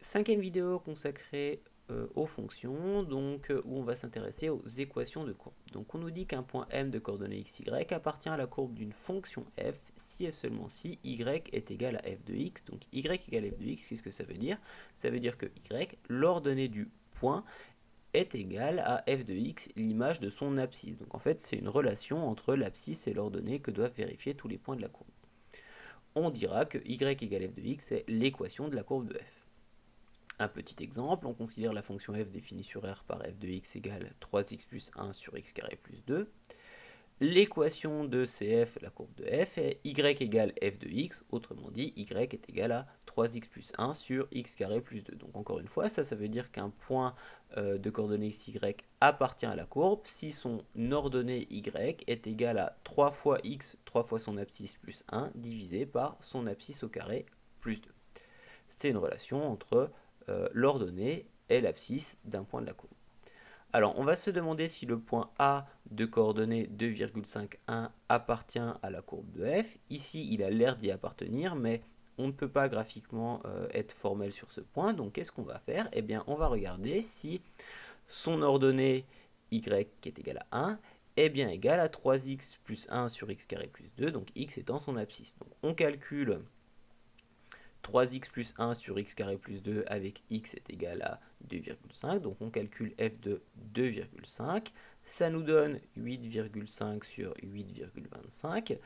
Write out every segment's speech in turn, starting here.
Cinquième vidéo consacrée aux fonctions, où on va s'intéresser aux équations de courbe. Donc on nous dit qu'un point M de coordonnées x, y appartient à la courbe d'une fonction f si et seulement si y est égal à f de x. Donc y égale f de x, qu'est-ce que ça veut dire? Ça veut dire que y, l'ordonnée du point, est égal à f de x, l'image de son abscisse. Donc en fait, c'est une relation entre l'abscisse et l'ordonnée que doivent vérifier tous les points de la courbe. On dira que y égale f de x est l'équation de la courbe de f. Un petit exemple, on considère la fonction f définie sur R par f de x égale 3x plus 1 sur x carré plus 2. L'équation de CF, la courbe de f, est y égale f de x, autrement dit, y est égal à 3x plus 1 sur x carré plus 2. Donc encore une fois, ça veut dire qu'un point de coordonnées x, y appartient à la courbe si son ordonnée y est égale à 3 fois x, 3 fois son abscisse plus 1, divisé par son abscisse au carré plus 2. C'est une relation entre l'ordonnée et l'abscisse d'un point de la courbe. Alors, on va se demander si le point A de coordonnées 2,51 appartient à la courbe de f. Ici, il a l'air d'y appartenir, mais on ne peut pas graphiquement être formel sur ce point. Donc, qu'est-ce qu'on va faire? Eh bien, on va regarder si son ordonnée y, qui est égale à 1, est bien égale à 3x plus 1 sur x carré plus 2, donc x étant son abscisse. Donc, on calcule 3x plus 1 sur x carré plus 2 avec x est égal à 2,5. Donc on calcule f de 2,5. Ça nous donne 8,5 sur 8,25.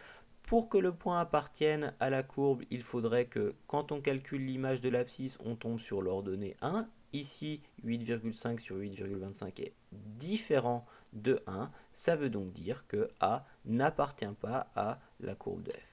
Pour que le point appartienne à la courbe, il faudrait que quand on calcule l'image de l'abscisse, on tombe sur l'ordonnée 1. Ici, 8,5 sur 8,25 est différent de 1. Ça veut donc dire que A n'appartient pas à la courbe de f.